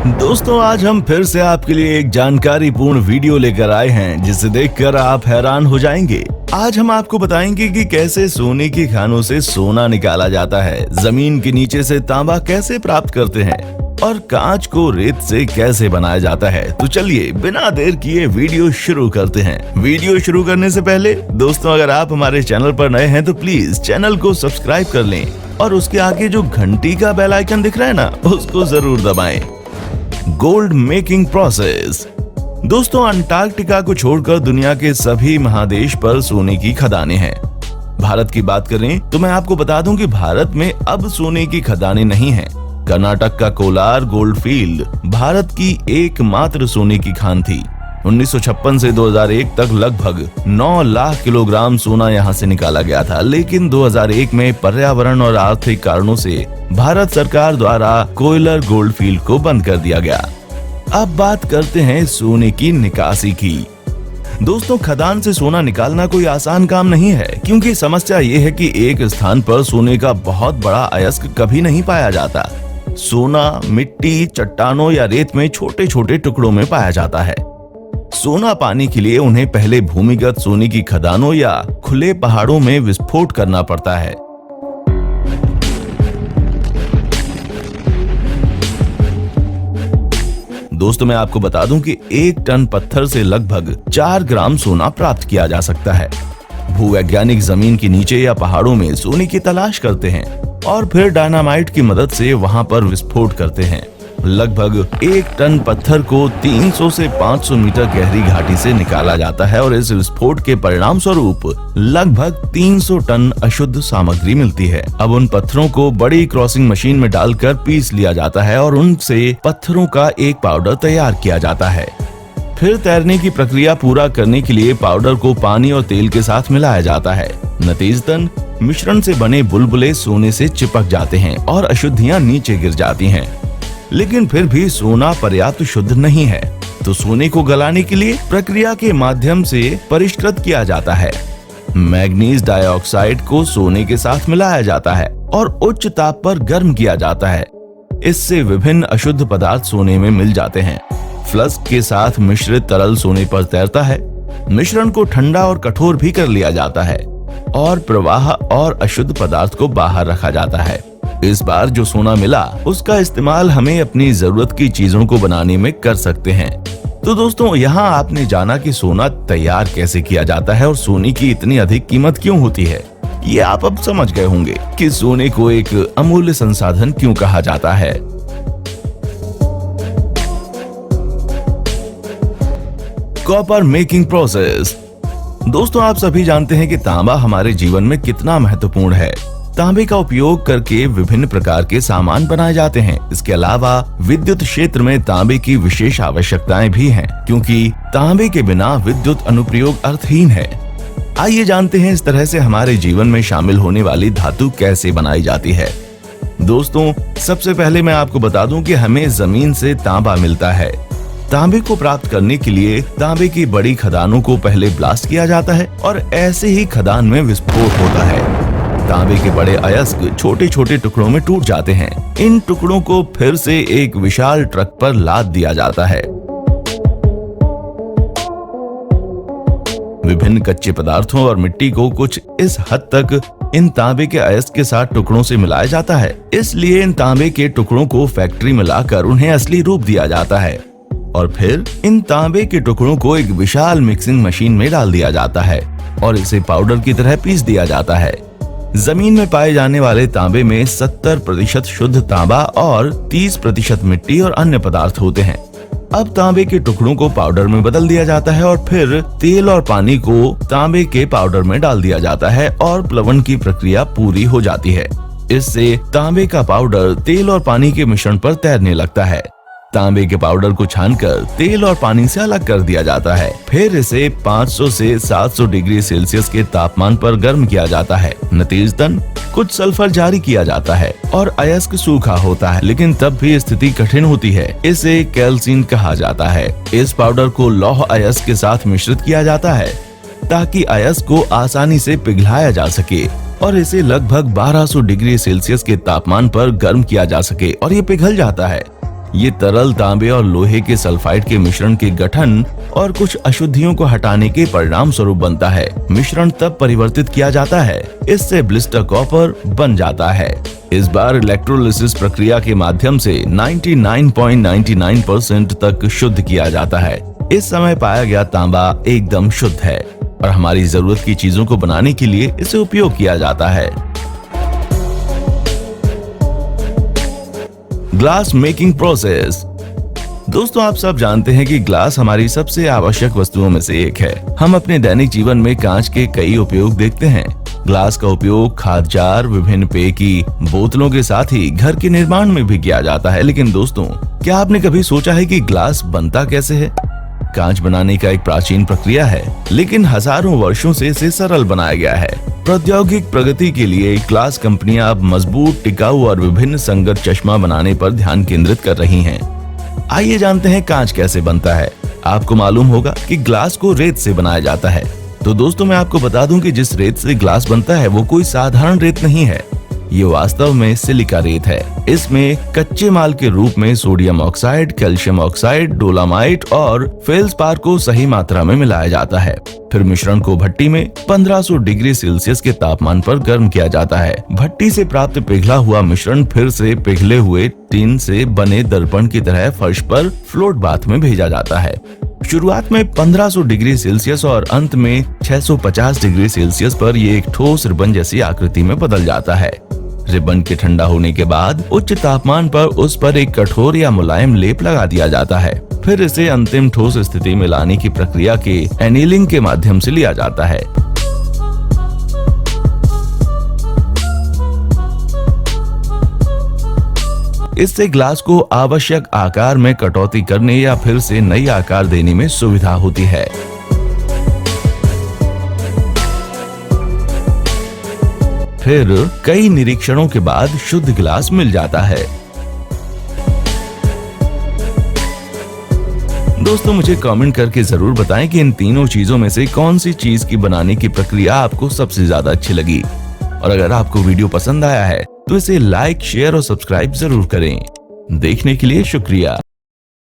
दोस्तों, आज हम फिर से आपके लिए एक जानकारीपूर्ण वीडियो लेकर आए हैं जिसे देखकर आप हैरान हो जाएंगे। आज हम आपको बताएंगे कि कैसे सोने की खानों से सोना निकाला जाता है, जमीन के नीचे से तांबा कैसे प्राप्त करते हैं और कांच को रेत से कैसे बनाया जाता है। तो चलिए बिना देर किए वीडियो शुरू करते हैं। वीडियो शुरू करने से पहले दोस्तों, अगर आप हमारे चैनल पर नए हैं तो प्लीज चैनल को सब्सक्राइब कर लें और उसके आगे जो घंटी का बेल आइकन दिख रहा है ना, उसको जरूर दबाएं। Gold making process. दोस्तों, अंटार्कटिका को छोड़कर दुनिया के सभी महादेश पर सोने की खदानें हैं। भारत की बात करें तो मैं आपको बता दूं कि भारत में अब सोने की खदानें नहीं हैं। कर्नाटक का कोलार गोल्ड फील्ड भारत की एकमात्र सोने की खान थी। 1956 से 2001 तक लगभग 9 लाख किलोग्राम सोना यहां से निकाला गया था, लेकिन 2001 में पर्यावरण और आर्थिक कारणों से भारत सरकार द्वारा कोयलर गोल्ड फील्ड को बंद कर दिया गया। अब बात करते हैं सोने की निकासी की। दोस्तों, खदान से सोना निकालना कोई आसान काम नहीं है, क्योंकि समस्या ये है कि एक स्थान पर सोने का बहुत बड़ा अयस्क कभी नहीं पाया जाता। सोना मिट्टी, चट्टानों या रेत में छोटे छोटे टुकड़ों में पाया जाता है। सोना पाने के लिए उन्हें पहले भूमिगत सोने की खदानों या खुले पहाड़ों में विस्फोट करना पड़ता है। दोस्तों, मैं आपको बता दूं कि 1 टन पत्थर से लगभग 4 ग्राम सोना प्राप्त किया जा सकता है। भूवैज्ञानिक जमीन के नीचे या पहाड़ों में सोने की तलाश करते हैं और फिर डायनामाइट की मदद से वहां पर विस्फोट करते हैं। लगभग 1 टन पत्थर को 300 से 500 मीटर गहरी घाटी से निकाला जाता है और इस विस्फोट के परिणाम स्वरूप लगभग 300 टन अशुद्ध सामग्री मिलती है। अब उन पत्थरों को बड़ी क्रॉसिंग मशीन में डालकर पीस लिया जाता है और उनसे पत्थरों का एक पाउडर तैयार किया जाता है। फिर तैरने की प्रक्रिया पूरा करने के लिए पाउडर को पानी और तेल के साथ मिलाया जाता है। नतीजतन मिश्रण से बने बुलबुले सोने से चिपक जाते हैं और अशुद्धियां नीचे गिर जाती हैं। लेकिन फिर भी सोना पर्याप्त शुद्ध नहीं है, तो सोने को गलाने के लिए प्रक्रिया के माध्यम से परिष्कृत किया जाता है। मैग्नीज डाइऑक्साइड को सोने के साथ मिलाया जाता है और उच्च ताप पर गर्म किया जाता है। इससे विभिन्न अशुद्ध पदार्थ सोने में मिल जाते हैं। फ्लस्क के साथ मिश्रित तरल सोने पर तैरता है। मिश्रण को ठंडा और कठोर भी कर लिया जाता है और प्रवाह और अशुद्ध पदार्थ को बाहर रखा जाता है। इस बार जो सोना मिला उसका इस्तेमाल हमें अपनी जरूरत की चीजों को बनाने में कर सकते हैं। तो दोस्तों, यहाँ आपने जाना कि सोना तैयार कैसे किया जाता है और सोने की इतनी अधिक कीमत क्यों होती है। ये आप अब समझ गए होंगे कि सोने को एक अमूल्य संसाधन क्यों कहा जाता है। Copper making process. दोस्तों, आप सभी जानते हैं कि तांबा हमारे जीवन में कितना महत्वपूर्ण है। तांबे का उपयोग करके विभिन्न प्रकार के सामान बनाए जाते हैं। इसके अलावा विद्युत क्षेत्र में तांबे की विशेष आवश्यकताएं भी हैं, क्योंकि तांबे के बिना विद्युत अनुप्रयोग अर्थहीन है। आइए जानते हैं इस तरह से हमारे जीवन में शामिल होने वाली धातु कैसे बनाई जाती है। दोस्तों, सबसे पहले मैं आपको बता दूं कि हमें जमीन से तांबा मिलता है। तांबे को प्राप्त करने के लिए तांबे की बड़ी खदानों को पहले ब्लास्ट किया जाता है और ऐसे ही खदान में विस्फोट होता है। तांबे के बड़े अयस्क छोटे छोटे टुकड़ों में टूट जाते हैं। इन टुकड़ों को फिर से एक विशाल ट्रक पर लाद दिया जाता है। विभिन्न कच्चे पदार्थों और मिट्टी को कुछ इस हद तक इन तांबे के अयस्क के साथ टुकड़ों से मिलाया जाता है। इसलिए इन तांबे के टुकड़ों को फैक्ट्री में लाकर उन्हें असली रूप दिया जाता है और फिर इन तांबे के टुकड़ों को एक विशाल मिक्सिंग मशीन में डाल दिया जाता है और इसे पाउडर की तरह पीस दिया जाता है। जमीन में पाए जाने वाले तांबे में 70% शुद्ध तांबा और 30% मिट्टी और अन्य पदार्थ होते हैं। अब तांबे के टुकड़ों को पाउडर में बदल दिया जाता है और फिर तेल और पानी को तांबे के पाउडर में डाल दिया जाता है और प्लवन की प्रक्रिया पूरी हो जाती है। इससे तांबे का पाउडर तेल और पानी के मिश्रण पर तैरने लगता है। तांबे के पाउडर को छानकर तेल और पानी से अलग कर दिया जाता है। फिर इसे 500 से 700 डिग्री सेल्सियस के तापमान पर गर्म किया जाता है। नतीजतन कुछ सल्फर जारी किया जाता है और अयस्क सूखा होता है, लेकिन तब भी स्थिति कठिन होती है। इसे कैल्सीन कहा जाता है। इस पाउडर को लौह अयस्क के साथ मिश्रित किया जाता है ताकि अयस्क को आसानी से पिघलाया जा सके और इसे लगभग 1200 डिग्री सेल्सियस के तापमान पर गर्म किया जा सके और ये पिघल जाता है। ये तरल तांबे और लोहे के सल्फाइड के मिश्रण के गठन और कुछ अशुद्धियों को हटाने के परिणाम स्वरूप बनता है। मिश्रण तब परिवर्तित किया जाता है, इससे ब्लिस्टर कॉपर बन जाता है। इस बार इलेक्ट्रोलिसिस प्रक्रिया के माध्यम से 99.99% तक शुद्ध किया जाता है। इस समय पाया गया तांबा एकदम शुद्ध है और हमारी जरूरत की चीजों को बनाने के लिए इसे उपयोग किया जाता है। Glass making process. दोस्तों, आप सब जानते हैं कि ग्लास हमारी सबसे आवश्यक वस्तुओं में से एक है। हम अपने दैनिक जीवन में कांच के कई उपयोग देखते हैं। ग्लास का उपयोग खाद्य जार, विभिन्न पेय की बोतलों के साथ ही घर के निर्माण में भी किया जाता है। लेकिन दोस्तों, क्या आपने कभी सोचा है कि ग्लास बनता कैसे है? कांच बनाने का एक प्राचीन प्रक्रिया है, लेकिन हजारों वर्षों से इसे सरल बनाया गया है। प्रौद्योगिक प्रगति के लिए ग्लास कंपनियां अब मजबूत, टिकाऊ और विभिन्न संगत चश्मा बनाने पर ध्यान केंद्रित कर रही हैं। आइए जानते हैं कांच कैसे बनता है। आपको मालूम होगा कि ग्लास को रेत से बनाया जाता है। तो दोस्तों, मैं आपको बता दूं कि जिस रेत से ग्लास बनता है वो कोई साधारण रेत नहीं है। ये वास्तव में सिलिका रेत है। इसमें कच्चे माल के रूप में sodium oxide, calcium oxide, dolomite और फेल्सपार को सही मात्रा में मिलाया जाता है। फिर मिश्रण को भट्टी में 1500 डिग्री सेल्सियस के तापमान पर गर्म किया जाता है। भट्टी से प्राप्त पिघला हुआ मिश्रण फिर से पिघले हुए टीन से बने दर्पण की तरह फर्श पर फ्लोट बाथ में भेजा जाता है। शुरुआत में 1500 डिग्री सेल्सियस और अंत में 650 डिग्री सेल्सियस पर ये एक ठोस रिबन जैसी आकृति में बदल जाता है। रिबन के ठंडा होने के बाद उच्च तापमान पर उस पर एक कठोर या मुलायम लेप लगा दिया जाता है। फिर इसे अंतिम ठोस स्थिति में लाने की प्रक्रिया के एनीलिंग के माध्यम से लिया जाता है। इससे ग्लास को आवश्यक आकार में कटौती करने या फिर से नई आकार देने में सुविधा होती है। फिर कई निरीक्षणों के बाद शुद्ध ग्लास मिल जाता है। दोस्तों, मुझे कमेंट करके जरूर बताएं कि इन तीनों चीजों में से कौन सी चीज की बनाने की प्रक्रिया आपको सबसे ज्यादा अच्छी लगी। और अगर आपको वीडियो पसंद आया है तो इसे लाइक, शेयर और सब्सक्राइब जरूर करें। देखने के लिए शुक्रिया।